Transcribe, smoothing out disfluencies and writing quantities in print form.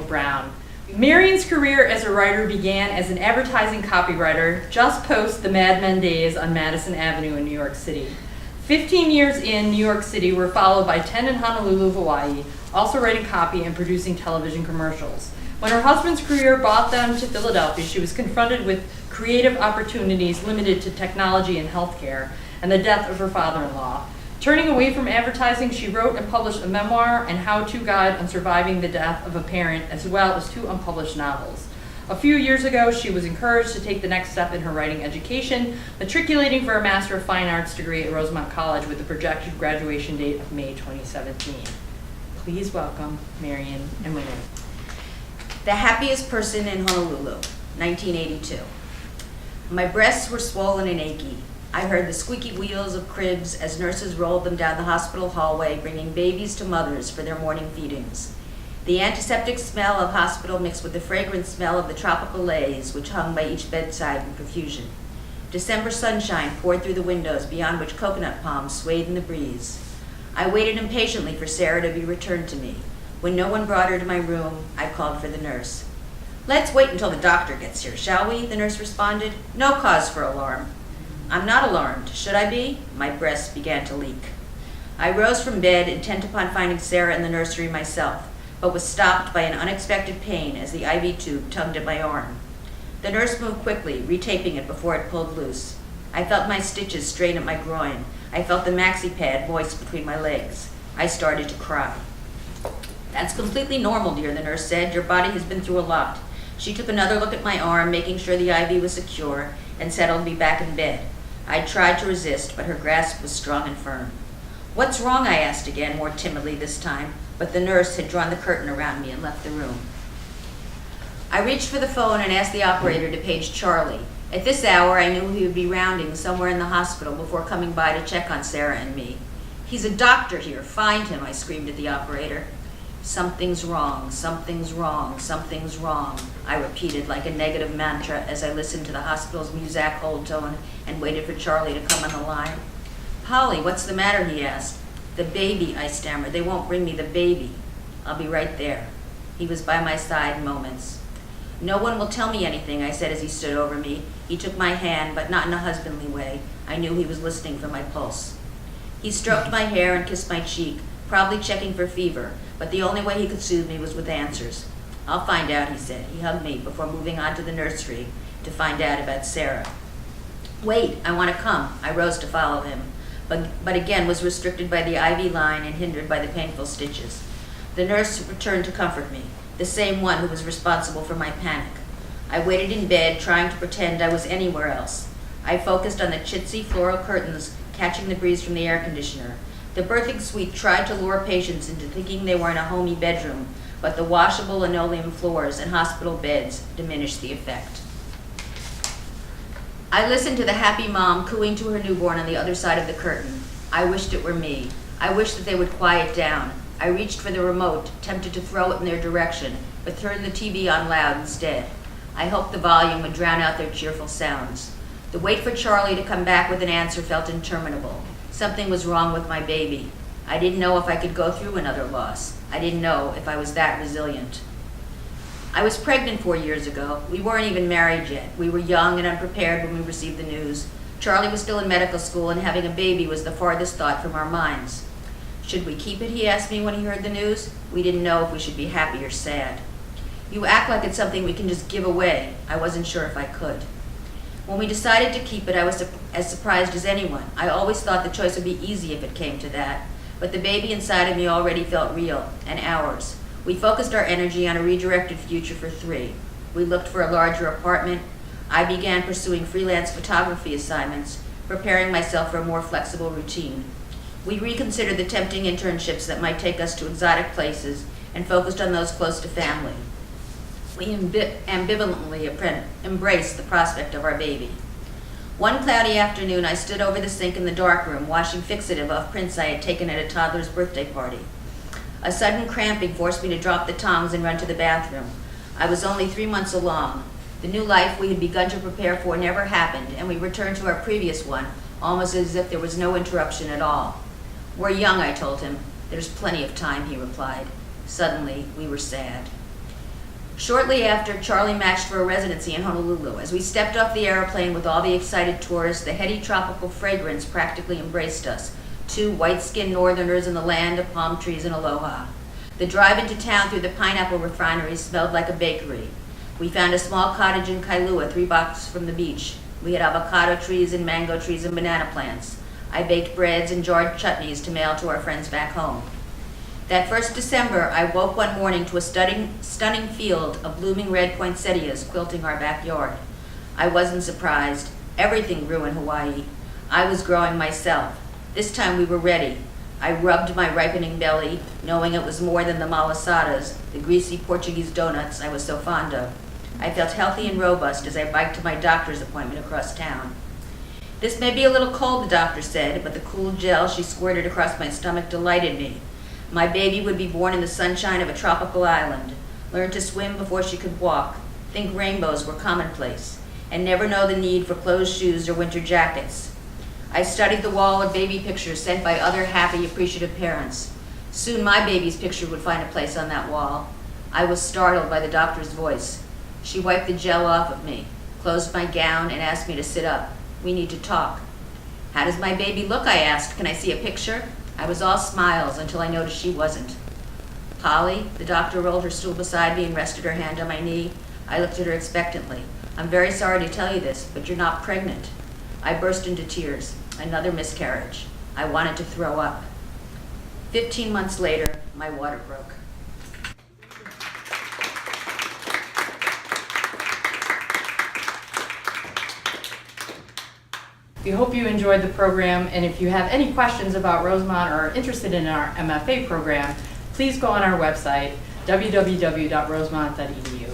Brown. Marion's career as a writer began as an advertising copywriter just post the Mad Men days on Madison Avenue in New York City. 15 years in New York City were followed by 10 in Honolulu, Hawaii, also writing copy and producing television commercials. When her husband's career brought them to Philadelphia, she was confronted with creative opportunities limited to technology and healthcare, and the death of her father-in-law. Turning away from advertising, she wrote and published a memoir and how-to guide on surviving the death of a parent, as well as 2 unpublished novels. A few years ago, she was encouraged to take the next step in her writing education, matriculating for a Master of Fine Arts degree at Rosemont College with a projected graduation date of May 2017. Please welcome Marion and Winnie. The happiest person in Honolulu, 1982. My breasts were swollen and achy. I heard the squeaky wheels of cribs as nurses rolled them down the hospital hallway, bringing babies to mothers for their morning feedings. The antiseptic smell of hospital mixed with the fragrant smell of the tropical leis which hung by each bedside in profusion. December sunshine poured through the windows, beyond which coconut palms swayed in the breeze. I waited impatiently for Sarah to be returned to me. When no one brought her to my room, I called for the nurse. "Let's wait until the doctor gets here, shall we?" the nurse responded. "No cause for alarm." "I'm not alarmed. Should I be?" My breasts began to leak. I rose from bed, intent upon finding Sarah in the nursery myself, but was stopped by an unexpected pain as the IV tube tugged at my arm. The nurse moved quickly, retaping it before it pulled loose. I felt my stitches strain at my groin. I felt the maxi pad moist between my legs. I started to cry. "That's completely normal, dear," the nurse said. "Your body has been through a lot." She took another look at my arm, making sure the IV was secure, and settled me back in bed. I tried to resist, but her grasp was strong and firm. "What's wrong?" I asked again, more timidly this time, but the nurse had drawn the curtain around me and left the room. I reached for the phone and asked the operator to page Charlie. At this hour, I knew he would be rounding somewhere in the hospital before coming by to check on Sarah and me. "He's a doctor here. Find him," I screamed at the operator. "Something's wrong, something's wrong, something's wrong," I repeated like a negative mantra as I listened to the hospital's muzak hold tone and waited for Charlie to come on the line. "Polly, what's the matter?" he asked. "The baby," I stammered. "They won't bring me the baby." "I'll be right there." He was by my side in moments. "No one will tell me anything," I said as he stood over me. He took my hand, but not in a husbandly way. I knew he was listening for my pulse. He stroked my hair and kissed my cheek, probably checking for fever, but the only way he could soothe me was with answers. "I'll find out," he said. He hugged me before moving on to the nursery to find out about Sarah. "Wait, I want to come." I rose to follow him, but again was restricted by the IV line and hindered by the painful stitches. The nurse returned to comfort me, the same one who was responsible for my panic. I waited in bed, trying to pretend I was anywhere else. I focused on the chintzy floral curtains catching the breeze from the air conditioner. The birthing suite tried to lure patients into thinking they were in a homey bedroom, but the washable linoleum floors and hospital beds diminished the effect. I listened to the happy mom cooing to her newborn on the other side of the curtain. I wished it were me. I wished that they would quiet down. I reached for the remote, tempted to throw it in their direction, but turned the TV on loud instead. I hoped the volume would drown out their cheerful sounds. The wait for Charlie to come back with an answer felt interminable. Something was wrong with my baby. I didn't know if I could go through another loss. I didn't know if I was that resilient. I was pregnant 4 years ago. We weren't even married yet. We were young and unprepared when we received the news. Charlie was still in medical school, and having a baby was the farthest thought from our minds. "Should we keep it?" he asked me when he heard the news. We didn't know if we should be happy or sad. "You act like it's something we can just give away." I wasn't sure if I could. When we decided to keep it, I was as surprised as anyone. I always thought the choice would be easy if it came to that, but the baby inside of me already felt real, and ours. We focused our energy on a redirected future for 3. We looked for a larger apartment. I began pursuing freelance photography assignments, preparing myself for a more flexible routine. We reconsidered the tempting internships that might take us to exotic places and focused on those close to family. We ambivalently embraced the prospect of our baby. One cloudy afternoon, I stood over the sink in the darkroom, washing fixative off prints I had taken at a toddler's birthday party. A sudden cramping forced me to drop the tongs and run to the bathroom. I was only 3 months along. The new life we had begun to prepare for never happened, and we returned to our previous one, almost as if there was no interruption at all. "We're young," I told him. "There's plenty of time," he replied. Suddenly, we were sad. Shortly after, Charlie matched for a residency in Honolulu. As we stepped off the airplane with all the excited tourists, the heady tropical fragrance practically embraced us. Two white-skinned northerners in the land of palm trees and aloha. The drive into town through the pineapple refinery smelled like a bakery. We found a small cottage in Kailua, 3 blocks from the beach. We had avocado trees and mango trees and banana plants. I baked breads and jarred chutneys to mail to our friends back home. That first December, I woke one morning to a stunning field of blooming red poinsettias quilting our backyard. I wasn't surprised. Everything grew in Hawaii. I was growing myself. This time we were ready. I rubbed my ripening belly, knowing it was more than the malasadas, the greasy Portuguese donuts I was so fond of. I felt healthy and robust as I biked to my doctor's appointment across town. This may be a little cold, the doctor said, but the cool gel she squirted across my stomach delighted me. My baby would be born in the sunshine of a tropical island, learn to swim before she could walk, think rainbows were commonplace, and never know the need for closed shoes or winter jackets. I studied the wall of baby pictures sent by other happy, appreciative parents. Soon my baby's picture would find a place on that wall. I was startled by the doctor's voice. She wiped the gel off of me, closed my gown, and asked me to sit up. We need to talk. How does my baby look? I asked. Can I see a picture? I was all smiles until I noticed she wasn't. Polly, the doctor rolled her stool beside me and rested her hand on my knee. I looked at her expectantly. I'm very sorry to tell you this, but you're not pregnant. I burst into tears. Another miscarriage. I wanted to throw up. 15 months later, my water broke. We hope you enjoyed the program, and if you have any questions about Rosemont or are interested in our MFA program, please go on our website, www.rosemont.edu.